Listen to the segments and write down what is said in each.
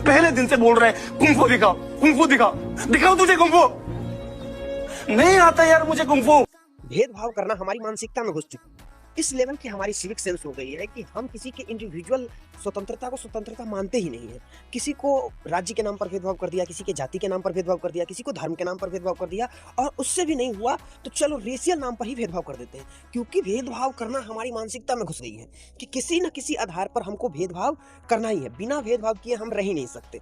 पहले दिन से बोल रहे हैं कुंफू दिखाओ, कुंफू दिखाओ, दिखाओ तुझे कुंफू। नहीं आता यार मुझे कुंफू। भेदभाव करना हमारी मानसिकता में घुस चुकी है। इस लेवल की हमारी सिविक सेंस हो गई है कि हम किसी के इंडिविजुअल स्वतंत्रता को स्वतंत्रता मानते ही नहीं है। किसी को राज्य के नाम पर भेदभाव कर दिया, किसी के जाति के नाम पर भेदभाव कर दिया, किसी को धर्म के नाम पर भेदभाव कर दिया, और उससे भी नहीं हुआ तो चलो रेशियल नाम पर ही भेदभाव कर देते हैं। क्योंकि भेदभाव करना हमारी मानसिकता में घुस गई है कि किसी न किसी आधार पर हमको भेदभाव करना ही है। बिना भेदभाव किए हम रह ही नहीं सकते।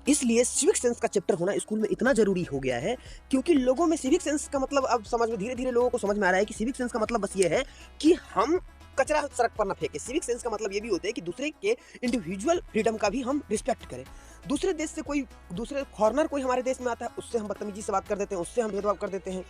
इसलिए सिविक सेंस का चैप्टर होना स्कूल में इतना जरूरी हो गया है, क्योंकि लोगों में सिविक सेंस का मतलब अब समझ में धीरे धीरे लोगों को समझ में आ रहा है कि सिविक सेंस का मतलब बस ये है कि हम कचरा सड़क पर न फेंके। सिविक सेंस का मतलब ये भी होता है कि दूसरे के इंडिविजुअल फ्रीडम का भी हम रिस्पेक्ट करें। दूसरे देश से कोई दूसरे फॉरेनर कोई हमारे देश में आता है, उससे हम बदतमीजी से बात कर देते हैं, उससे हम भेदभाव कर देते हैं।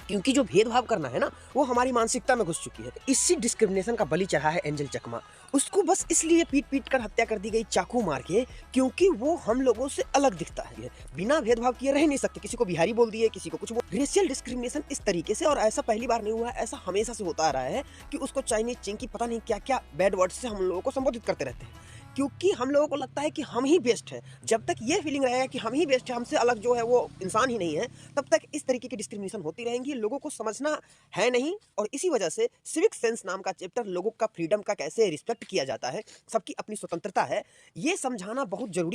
क्योंकि जो भेदभाव करना है ना, वो हमारी मानसिकता में घुस चुकी है। इसी डिस्क्रिमिनेशन का बलि चढ़ा है एंजल चकमा। उसको बस इसलिए पीट पीट कर हत्या कर दी गई चाकू मार के, क्योंकि वो हम लोगों से अलग दिखता है। बिना भेदभाव किए रह नहीं सकते। किसी को बिहारी बोल दिए, किसी को कुछ बोल। रेशियल डिस्क्रिमिनेशन इस तरीके से, और ऐसा पहली बार नहीं हुआ है, ऐसा हमेशा से होता आ रहा है कि उसको चाइनीज चिंकी पता नहीं क्या क्या बैड वर्ड से हम लोगों को संबोधित करते रहते हैं। क्योंकि हम लोगों को लगता है कि हम ही बेस्ट है। जब तक ये फीलिंग रहेगा कि हम ही बेस्ट है, हमसे अलग जो है वो इंसान ही नहीं है, तब तक इस तरीके की डिस्क्रिमिनेशन होती रहेंगी। लोगों को समझना है नहीं, और इसी वजह से सिविक सेंस नाम का चैप्टर लोगों का फ्रीडम का कैसे रिस्पेक्ट किया जाता है, सबकी अपनी स्वतंत्रता है, ये समझाना बहुत जरूरी